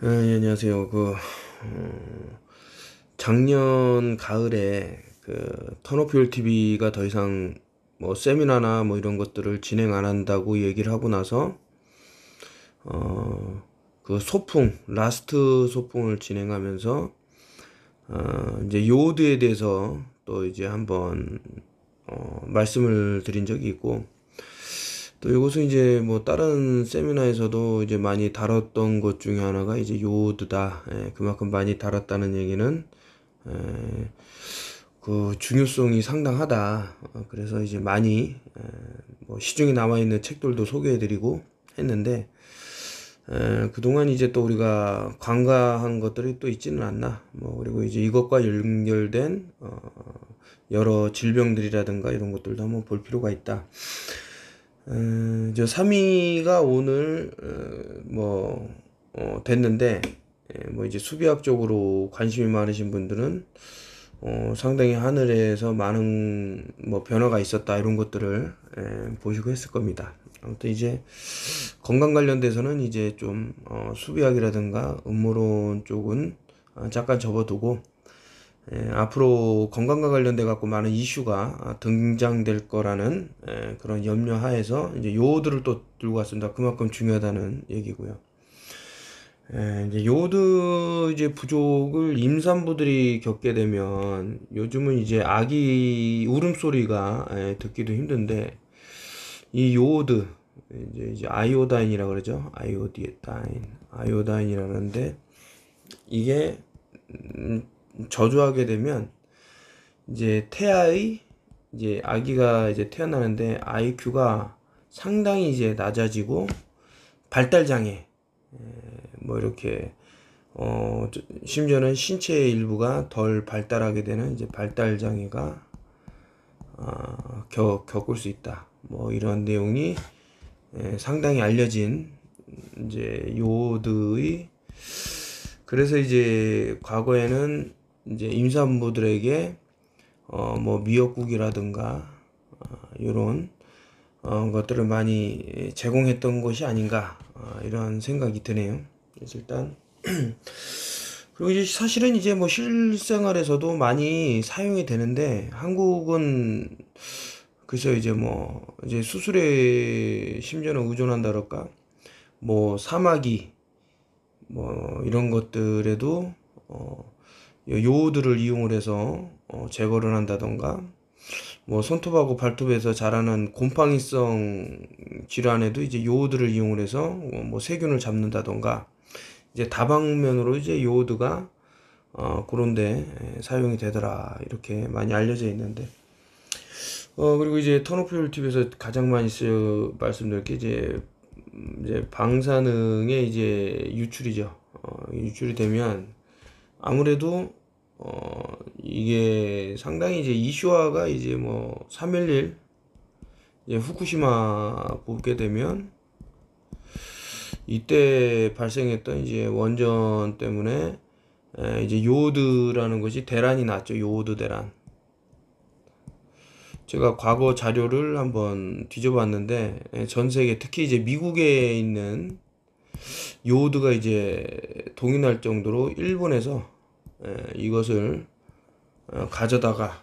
예, 안녕하세요. 작년 가을에 턴오퓨얼 TV가 더 이상 뭐 세미나나 뭐 이런 것들을 진행 안 한다고 얘기를 하고 나서, 라스트 소풍을 진행하면서, 이제 요오드에 대해서 또 이제 한번, 말씀을 드린 적이 있고, 또 이것은 이제 뭐 다른 세미나에서도 이제 많이 다뤘던 것 중에 하나가 이제 요오드다. 그만큼 많이 다뤘다는 얘기는 그 중요성이 상당하다. 그래서 이제 많이 뭐 시중에 나와 있는 책들도 소개해드리고 했는데, 그동안 이제 또 우리가 관과한 것들이 또 있지는 않나. 뭐 그리고 이제 이것과 연결된 여러 질병들이라든가 이런 것들도 한번 볼 필요가 있다. 저 3위가 오늘 됐는데, 뭐 이제 수비학 적으로 관심이 많으신 분들은 상당히 하늘에서 많은 뭐 변화가 있었다 이런 것들을 보시고 했을 겁니다. 아무튼 이제 건강 관련돼서는 이제 좀 수비학이라든가 음모론 쪽은 잠깐 접어두고, 앞으로 건강과 관련돼 갖고 많은 이슈가 등장될 거라는 그런 염려 하에서 이제 요오드를 또 들고 왔습니다. 그만큼 중요하다는 얘기고요. 이제 요오드 이제 부족을 임산부들이 겪게 되면 요즘은 이제 아기 울음소리가 듣기도 힘든데, 이 요오드 이제 아이오다인이라 그러죠. 아이오다인이라는데, 이게 저조하게 되면 이제 태아의 이제 아기가 이제 태어나는데 IQ가 상당히 이제 낮아지고 발달 장애, 뭐 이렇게 심지어는 신체의 일부가 덜 발달하게 되는 이제 발달 장애가 겪을 수 있다. 뭐 이런 내용이 상당히 알려진 이제 요오드의, 그래서 이제 과거에는 이제 임산부들에게 뭐 미역국이라든가 이런 것들을 많이 제공했던 것이 아닌가, 이런 생각이 드네요. 그래서 일단 그리고 이제 사실은 이제 뭐 실생활에서도 많이 사용이 되는데, 한국은 그래서 이제 뭐 이제 수술에 심지어는 의존한다 그럴까, 뭐 사마귀 뭐 이런 것들에도 요오드를 이용을 해서 제거를 한다던가, 뭐 손톱하고 발톱에서 자라는 곰팡이성 질환에도 이제 요오드를 이용을 해서 뭐 세균을 잡는다던가, 이제 다방면으로 이제 요오드가 그런데 사용이 되더라 이렇게 많이 알려져 있는데, 그리고 이제 턴오퓨얼 TV에서 가장 많이 말씀드릴 게 이제 방사능의 이제 유출이죠. 유출이 되면 아무래도 이게 상당히 이제 이슈화가 이제 뭐 3.11 이제 후쿠시마 보게 되면 이때 발생했던 이제 원전 때문에 이제 요오드라는 것이 대란이 났죠. 요오드 대란. 제가 과거 자료를 한번 뒤져봤는데, 전 세계 특히 이제 미국에 있는 요오드가 이제 동인할 정도로 일본에서 이것을 가져다가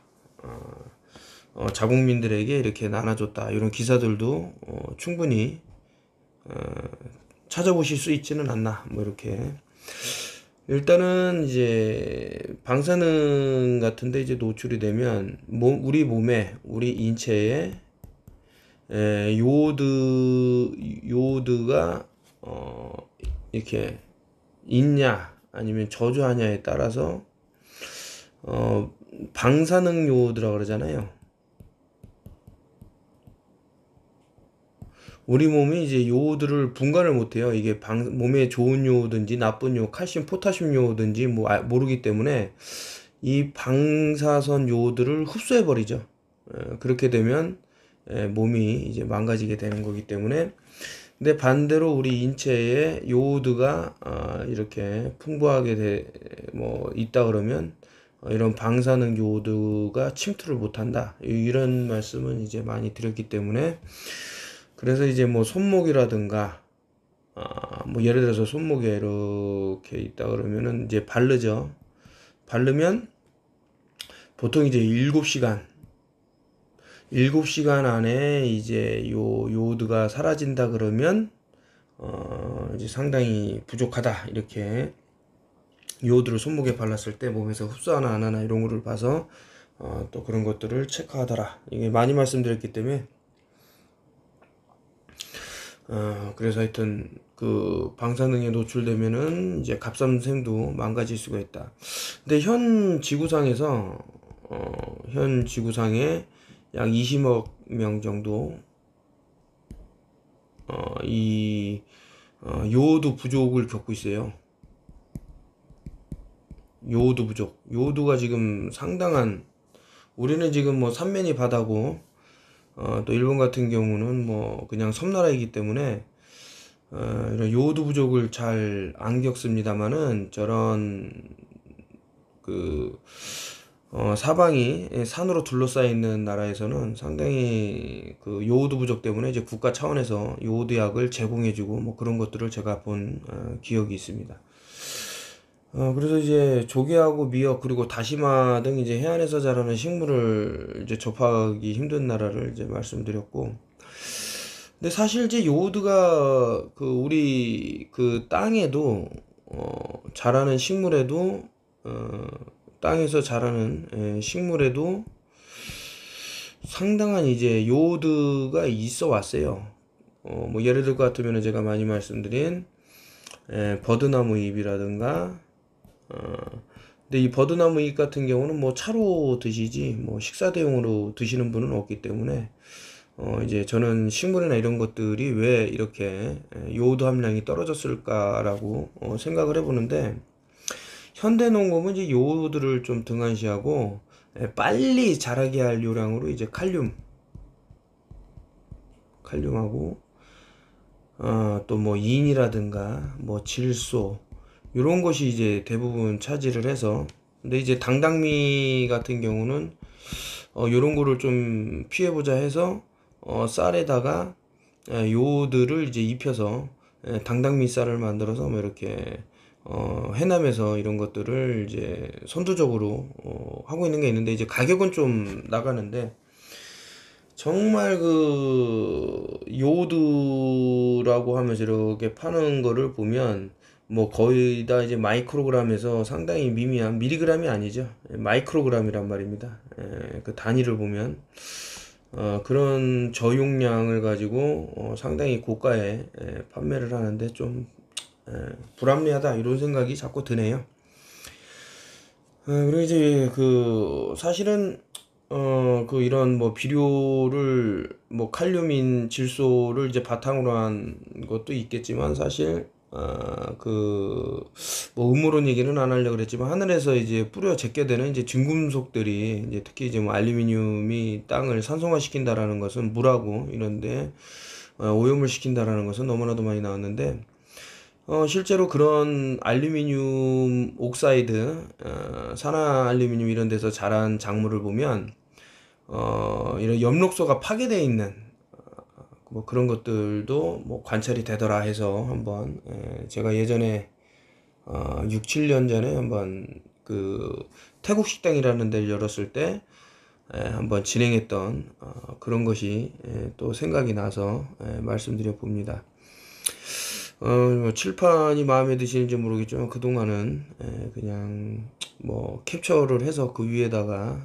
자국민들에게 이렇게 나눠줬다 이런 기사들도 충분히 찾아보실 수 있지는 않나, 뭐 이렇게. 일단은 이제 방사능 같은데 이제 노출이 되면 우리 몸에, 우리 인체에 요오드가 이렇게 있냐 아니면 저조하냐에 따라서 방사능 요오드라고 그러잖아요. 우리 몸이 이제 요오드를 분간을 못해요. 이게 몸에 좋은 요오든지 나쁜 칼슘, 포타슘 요오든지 뭐 모르기 때문에 이 방사선 요오드를 흡수해 버리죠. 그렇게 되면 몸이 이제 망가지게 되는 거기 때문에. 근데 반대로 우리 인체에 요오드가 이렇게 풍부하게 뭐 있다 그러면 이런 방사능 요오드가 침투를 못한다, 이런 말씀은 이제 많이 드렸기 때문에. 그래서 이제 뭐 손목이라든가 뭐 예를 들어서 손목에 이렇게 있다 그러면은 이제 바르죠. 바르면 보통 이제 7시간 안에 이제 요오드가 사라진다 그러면 이제 상당히 부족하다, 이렇게 요오드를 손목에 발랐을 때 몸에서 흡수하나 안 하나 이런 거를 봐서 또 그런 것들을 체크하더라. 이게 많이 말씀드렸기 때문에 그래서 하여튼 그 방사능에 노출되면은 이제 갑상생도 망가질 수가 있다. 근데 현 지구상에서 현 지구상에 약 20억 명 정도 이 요오드 부족을 겪고 있어요. 요오드 부족. 요오드가 지금 상당한, 우리는 지금 뭐 삼면이 바다고 또 일본 같은 경우는 뭐 그냥 섬나라이기 때문에 이런 요오드 부족을 잘 안 겪습니다만은, 저런 그 사방이 산으로 둘러싸여 있는 나라에서는 상당히 그 요오드 부족 때문에 이제 국가 차원에서 요오드 약을 제공해주고 뭐 그런 것들을 제가 본 기억이 있습니다. 그래서 이제 조개하고 미역 그리고 다시마 등 이제 해안에서 자라는 식물을 이제 접하기 힘든 나라를 이제 말씀드렸고, 근데 사실 이제 요오드가 그 우리 그 땅에도 자라는 식물에도 땅에서 자라는 식물에도 상당한 이제 요오드가 있어 왔어요. 뭐 예를 들 것 같으면 제가 많이 말씀드린 버드나무 잎이라든가, 근데 이 버드나무 잎 같은 경우는 뭐 차로 드시지 뭐 식사 대용으로 드시는 분은 없기 때문에 이제 저는 식물이나 이런 것들이 왜 이렇게 요오드 함량이 떨어졌을까라고 생각을 해보는데, 현대농업은 이제 요오드를 좀 등한시하고 빨리 자라게 할 요량으로 이제 칼륨하고 또 뭐 인이라든가 뭐 질소 이런 것이 이제 대부분 차지를 해서, 근데 이제 당당미 같은 경우는 요런 거를 좀 피해보자 해서 쌀에다가 요오드를 이제 입혀서 당당미 쌀을 만들어서 뭐 이렇게 해남에서 이런 것들을 이제 선두적으로 하고 있는 게 있는데, 이제 가격은 좀 나가는데, 정말 그 요오드라고 하면서 이렇게 파는 거를 보면 뭐 거의 다 이제 마이크로그램에서 상당히 미미한, 미리그램이 아니죠, 마이크로그램이란 말입니다. 그 단위를 보면 그런 저용량을 가지고 상당히 고가에 판매를 하는데 좀 불합리하다, 이런 생각이 자꾸 드네요. 그리고 이제 그 사실은 그 이런 뭐 비료를 뭐 칼륨인 질소를 이제 바탕으로 한 것도 있겠지만, 사실 그 뭐 음모론 얘기는 안 하려고 그랬지만, 하늘에서 이제 뿌려 제껴 되는 이제 중금속들이 이제 특히 이제 뭐 알루미늄이 땅을 산성화 시킨다라는 것은, 물하고 이런데 오염을 시킨다라는 것은 너무나도 많이 나왔는데, 실제로 그런 알루미늄 옥사이드, 산화 알루미늄 이런 데서 자란 작물을 보면 이런 엽록소가 파괴되어 있는 뭐 그런 것들도 뭐 관찰이 되더라 해서, 한번 제가 예전에 6, 7년 전에 한번 그 태국 식당이라는 데를 열었을 때 한번 진행했던 그런 것이 또 생각이 나서 말씀드려 봅니다. 뭐 칠판이 마음에 드시는지 모르겠지만, 그동안은 그냥 뭐 캡처를 해서 그 위에다가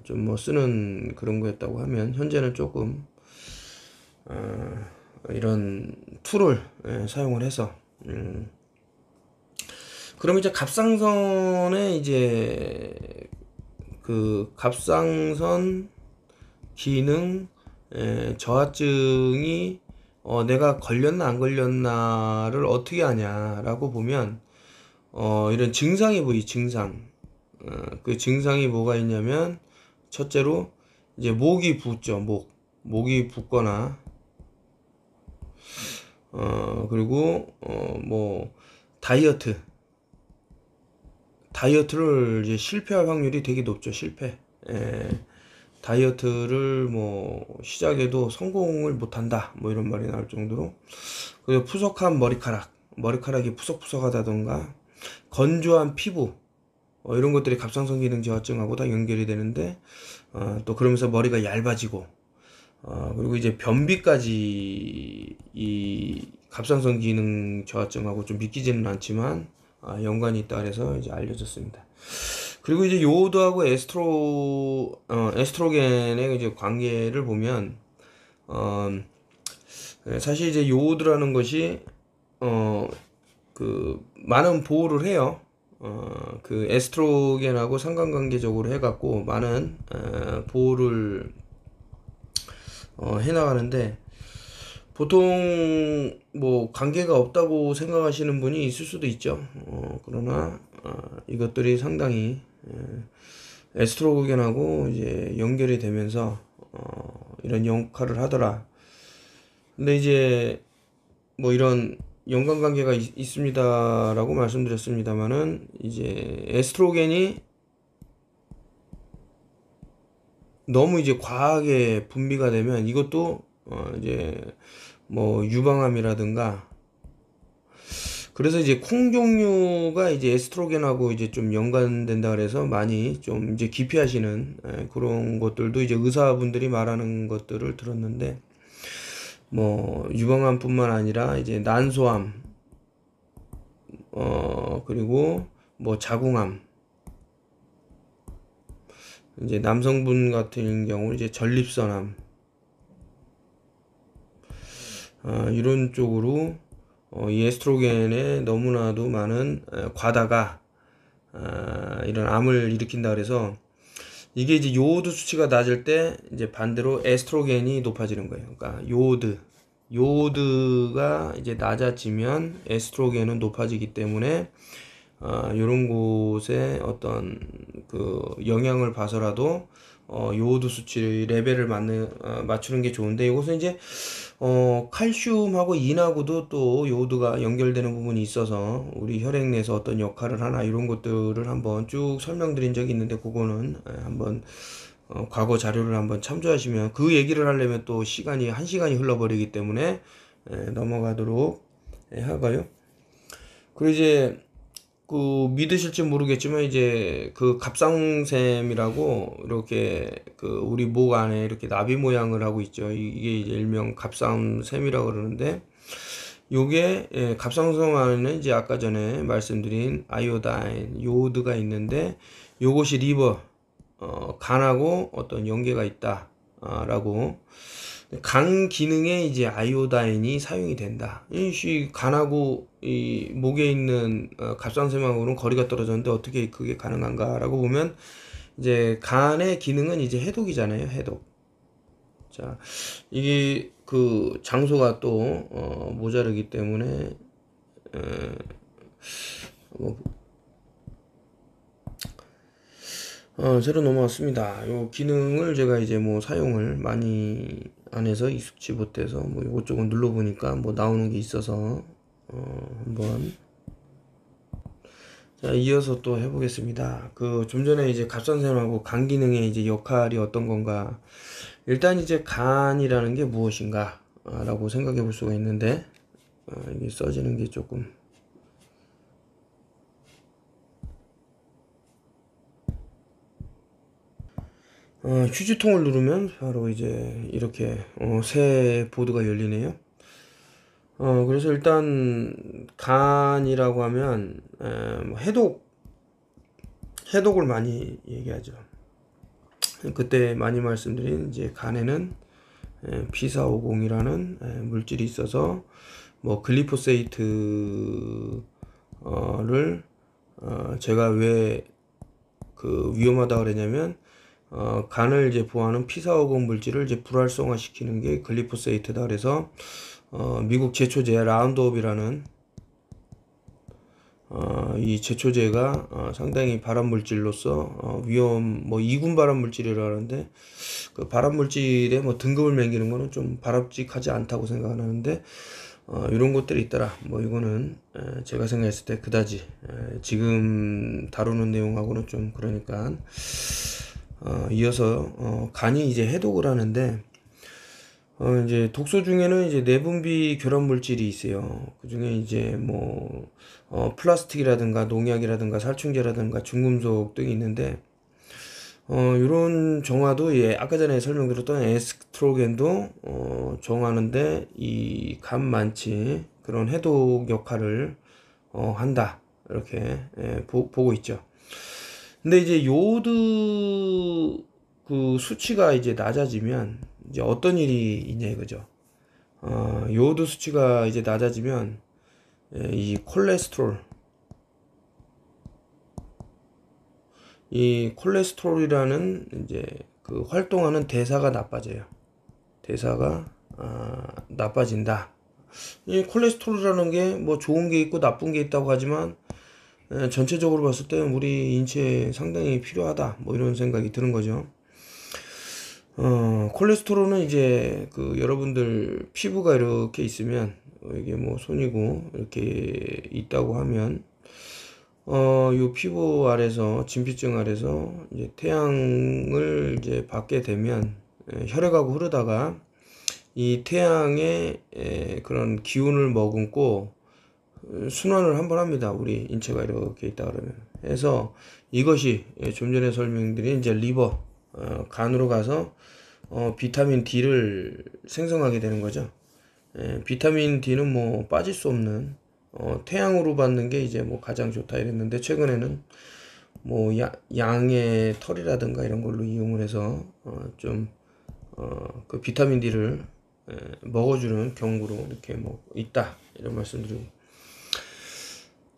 좀 뭐 쓰는 그런 거였다고 하면, 현재는 조금 이런 툴을 사용을 해서 그럼 이제 갑상선에 이제 그 갑상선 기능 저하증이 내가 걸렸나 안 걸렸나를 어떻게 하냐라고 보면, 이런 증상이 보이, 증상. 그 증상이 뭐가 있냐면, 첫째로 이제 목이 붓죠. 목이 붓거나, 그리고 뭐 다이어트를 이제 실패할 확률이 되게 높죠. 실패. 다이어트를 뭐 시작해도 성공을 못한다, 뭐 이런 말이 나올 정도로. 그리고 푸석한 머리카락, 머리카락이 푸석푸석하다던가 건조한 피부 이런 것들이 갑상선 기능 저하증하고 다 연결이 되는데 또 그러면서 머리가 얇아지고 그리고 이제 변비까지 이 갑상선 기능 저하증하고 좀 믿기지는 않지만 연관이 있다 그래서 이제 알려졌습니다. 그리고 이제 요오드하고 에스트로겐의 이제 관계를 보면 사실 이제 요오드라는 것이 그 많은 보호를 해요. 그 에스트로겐하고 상관관계적으로 해갖고 많은 보호를 해나가는데 보통 뭐 관계가 없다고 생각하시는 분이 있을 수도 있죠. 그러나 이것들이 상당히 에스트로겐하고 이제 연결이 되면서 이런 역할을 하더라. 근데 이제 뭐 이런 연관관계가 있습니다라고 말씀드렸습니다만은 이제 에스트로겐이 너무 이제 과하게 분비가 되면 이것도 이제 뭐 유방암이라든가 그래서 이제 콩 종류가 이제 에스트로겐하고 이제 좀 연관된다 그래서 많이 좀 이제 기피하시는 그런 것들도 이제 의사분들이 말하는 것들을 들었는데 뭐 유방암뿐만 아니라 이제 난소암 그리고 뭐 자궁암 이제 남성분 같은 경우 이제 전립선암 이런 쪽으로 이 에스트로겐에 너무나도 많은 과다가 이런 암을 일으킨다 그래서 이게 이제 요오드 수치가 낮을 때 이제 반대로 에스트로겐이 높아지는 거예요. 그러니까 요오드가 이제 낮아지면 에스트로겐은 높아지기 때문에 이런 곳에 어떤 그 영향을 봐서라도 요오드 수치 레벨을 맞추는 게 좋은데 이것은 이제 칼슘하고 인하고도 또 요오드가 연결되는 부분이 있어서 우리 혈액 내에서 어떤 역할을 하나 이런 것들을 한번 쭉 설명드린 적이 있는데 그거는 한번 과거 자료를 한번 참조하시면 그 얘기를 하려면 또 시간이 1시간이 흘러버리기 때문에 넘어가도록 하고요. 그리고 이제 그 믿으실지 모르겠지만 이제 그 갑상샘이라고 이렇게 그 우리 목 안에 이렇게 나비 모양을 하고 있죠. 이게 이제 일명 갑상샘이라고 그러는데 요게 갑상선 안에는 이제 아까 전에 말씀드린 아이오다인 요오드가 있는데 요것이 리버 간하고 어떤 연계가 있다 라고 간 기능에 이제 아이오다인이 사용이 된다. 이 간하고 이 목에 있는 갑상샘하고는 거리가 떨어졌는데 어떻게 그게 가능한가라고 보면 이제 간의 기능은 이제 해독이잖아요. 해독. 자, 이게 그 장소가 또 모자르기 때문에 새로 넘어왔습니다. 요 기능을 제가 이제 뭐 사용을 많이 안 해서 익숙지 못해서 뭐 이것저것 눌러보니까 뭐 나오는 게 있어서 한번 자 이어서 또 해보겠습니다. 그 좀 전에 이제 갑상샘하고 간 기능의 이제 역할이 어떤 건가 일단 이제 간이라는 게 무엇인가 라고 생각해 볼 수가 있는데 이게 써지는 게 조금 휴지통을 누르면 바로 이제 이렇게 새 보드가 열리네요. 그래서 일단 간이라고 하면 뭐 해독을 많이 얘기하죠. 그때 많이 말씀드린 이제 간에는 P450이라는 물질이 있어서 뭐 글리포세이트를 제가 왜 그 위험하다 그러냐면 간을 이제 보호하는 P450 물질을 이제 불활성화 시키는 게 글리포세이트다 그래서 미국 제초제 라운드업이라는 이 제초제가 상당히 발암 물질로서 위험 뭐 2군 발암 물질이라 하는데 그 발암 물질에 뭐 등급을 매기는 거는 좀 바람직하지 않다고 생각하는데 이런 것들이 있더라. 뭐 이거는 제가 생각했을 때 그다지 지금 다루는 내용하고는 좀 그러니까 이어서 간이 이제 해독을 하는데 이제 독소 중에는 이제 내분비 결합 물질이 있어요. 그 중에 이제 뭐, 플라스틱이라든가 농약이라든가 살충제라든가 중금속 등이 있는데, 요런 정화도, 예, 아까 전에 설명드렸던 에스트로겐도, 정화하는데 이 간만치 그런 해독 역할을, 한다. 이렇게, 예, 보고 있죠. 근데 이제 요오드 그 수치가 이제 낮아지면 이제 어떤 일이 있냐 이거죠. 요오드 수치가 이제 낮아지면 이 콜레스테롤이라는 이제 그 활동하는 대사가 나빠져요. 대사가 나빠진다. 이 콜레스테롤이라는 게 뭐 좋은 게 있고 나쁜 게 있다고 하지만 전체적으로 봤을 때 우리 인체에 상당히 필요하다. 뭐 이런 생각이 드는 거죠. 콜레스테롤은 이제 그 여러분들 피부가 이렇게 있으면 이게 뭐 손이고 이렇게 있다고 하면 요 피부 아래서 진피층 아래서 이제 태양을 이제 받게 되면 혈액하고 흐르다가 이 태양의 그런 기운을 머금고 순환을 한번 합니다. 우리 인체가 이렇게 있다 그러면 해서 이것이 좀 전에 설명드린 이제 리버 간으로 가서 비타민 D를 생성하게 되는 거죠. 비타민 D는 뭐 빠질 수 없는 태양으로 받는 게 이제 뭐 가장 좋다 이랬는데 최근에는 뭐 양의 털이라든가 이런 걸로 이용을 해서 좀 그 비타민 D를 먹어주는 경우로 이렇게 뭐 있다 이런 말씀드리고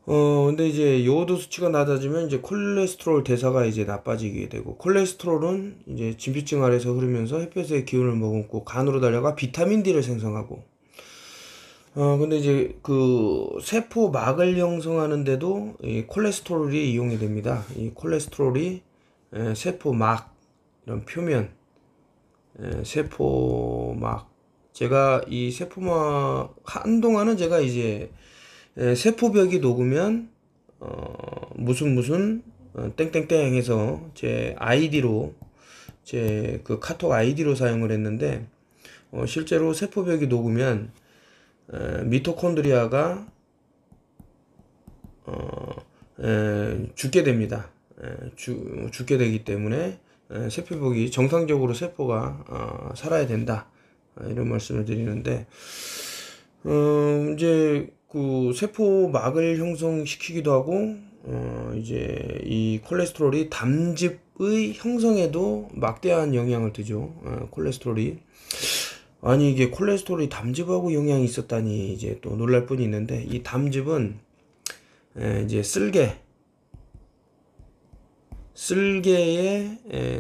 근데 이제 요오드 수치가 낮아지면 이제 콜레스테롤 대사가 이제 나빠지게 되고, 콜레스테롤은 이제 진피층 아래에서 흐르면서 햇볕의 기운을 머금고 간으로 달려가 비타민 D를 생성하고, 근데 이제 그 세포막을 형성하는데도 이 콜레스테롤이 이용이 됩니다. 이 콜레스테롤이 세포막, 이런 표면, 세포막, 제가 이 세포막, 한동안은 제가 이제 세포벽이 녹으면 무슨 땡땡땡 해서 제 아이디로 제 그 카톡 아이디로 사용을 했는데 실제로 세포벽이 녹으면 미토콘드리아가 죽게 됩니다. 죽게 되기 때문에 세포벽이 정상적으로 세포가 살아야 된다. 이런 말씀을 드리는데 이제 그 세포막을 형성시키기도 하고 이제 이 콜레스테롤이 담즙의 형성에도 막대한 영향을 주죠. 콜레스테롤이 아니 이게 콜레스테롤이 담즙하고 영향이 있었다니 이제 또 놀랄 뿐이 있는데 이 담즙은 이제 쓸개에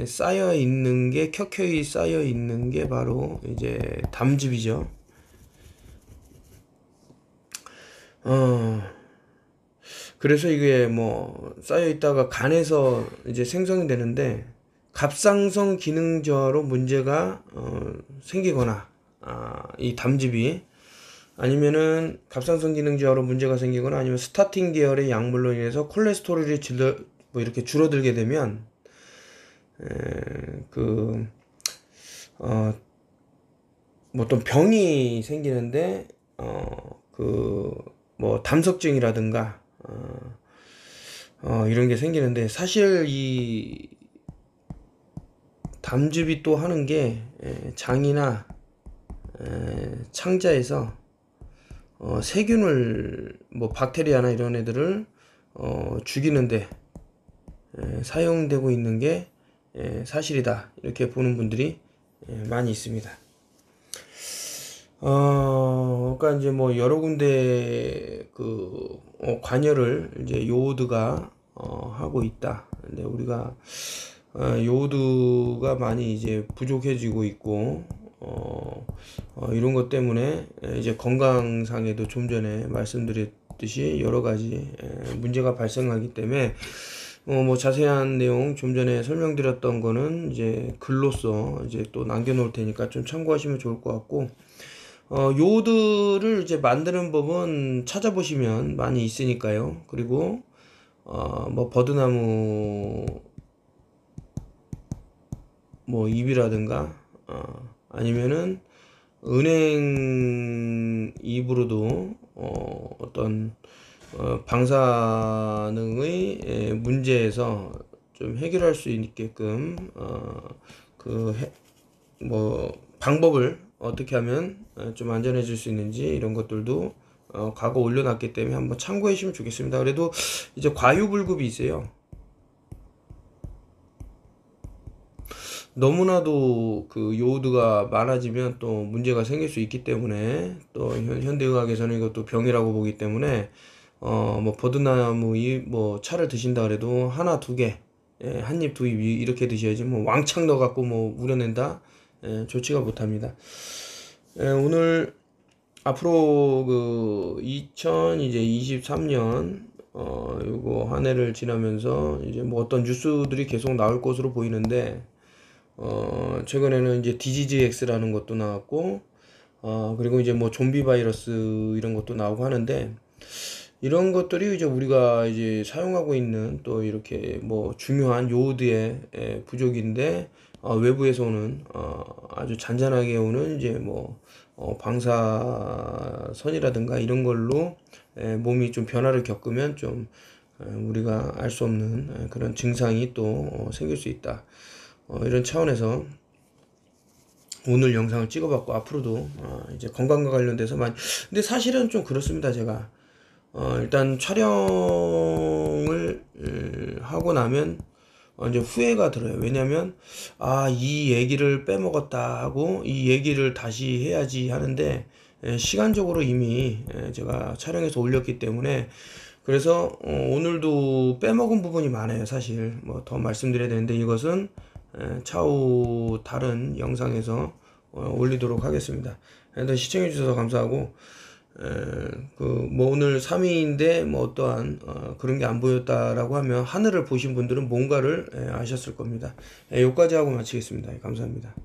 쌓여 있는 게 켜켜이 쌓여 있는 게 바로 이제 담즙이죠. 그래서 이게 뭐 쌓여 있다가 간에서 이제 생성이 되는데 갑상선 기능저하로 문제가 생기거나 이 담즙이 아니면은 갑상선 기능저하로 문제가 생기거나 아니면 스타틴 계열의 약물로 인해서 콜레스테롤이 뭐 이렇게 줄어들게 되면 그 뭐 어떤 병이 생기는데 그 뭐 담석증이라든가 이런 게 생기는데 사실 이 담즙이 또 하는 게 장이나 창자에서 세균을 뭐 박테리아나 이런 애들을 죽이는데 사용되고 있는 게 사실이다 이렇게 보는 분들이 많이 있습니다. 그러니까 이제 뭐 여러 군데 그 관여를 이제 요오드가 하고 있다. 근데 우리가 요오드가 많이 이제 부족해지고 있고 이런 것 때문에 이제 건강상에도 좀 전에 말씀드렸듯이 여러 가지 문제가 발생하기 때문에 뭐 자세한 내용 좀 전에 설명드렸던 거는 이제 글로써 이제 또 남겨놓을 테니까 좀 참고하시면 좋을 것 같고 요오드를 이제 만드는 법은 찾아보시면 많이 있으니까요. 그리고 뭐 버드나무 뭐 잎이라든가 아니면은 은행 입으로도 어떤 방사능의 문제에서 좀 해결할 수 있게끔 뭐 방법을 어떻게 하면 좀 안전해질 수 있는지 이런 것들도 과거 올려놨기 때문에 한번 참고해 주시면 좋겠습니다. 그래도 이제 과유불급이 있어요. 너무나도 그 요오드가 많아지면 또 문제가 생길 수 있기 때문에, 또 현대의학에서는 이것도 병이라고 보기 때문에 뭐 버드나무 뭐 차를 드신다 그래도 하나 두 개, 한 입 두 입 이렇게 드셔야지, 뭐 왕창 넣어 갖고 뭐 우려낸다, 좋지가 못합니다. 오늘 앞으로 그 2023년 요거 한 해를 지나면서 이제 뭐 어떤 뉴스들이 계속 나올 것으로 보이는데, 최근에는 이제 DGX-X라는 것도 나왔고, 그리고 이제 뭐 좀비 바이러스 이런 것도 나오고 하는데, 이런 것들이 이제 우리가 이제 사용하고 있는 또 이렇게 뭐 중요한 요오드의 부족인데, 외부에서 오는 아주 잔잔하게 오는 이제 뭐 방사선이라든가 이런 걸로 몸이 좀 변화를 겪으면 좀 우리가 알 수 없는 그런 증상이 또 생길 수 있다. 이런 차원에서 오늘 영상을 찍어봤고, 앞으로도 이제 건강과 관련돼서 많이, 근데 사실은 좀 그렇습니다. 제가 일단 촬영을 하고 나면 이제 후회가 들어요. 왜냐면 이 얘기를 빼먹었다 하고 이 얘기를 다시 해야지 하는데, 시간적으로 이미 제가 촬영해서 올렸기 때문에, 그래서 오늘도 빼먹은 부분이 많아요. 사실 뭐 더 말씀드려야 되는데, 이것은 차후 다른 영상에서 올리도록 하겠습니다. 일단 시청해 주셔서 감사하고, 뭐 오늘 3위인데 뭐 어떠한 그런 게 안 보였다라고 하면, 하늘을 보신 분들은 뭔가를 아셨을 겁니다. 여기까지 하고 마치겠습니다. 감사합니다.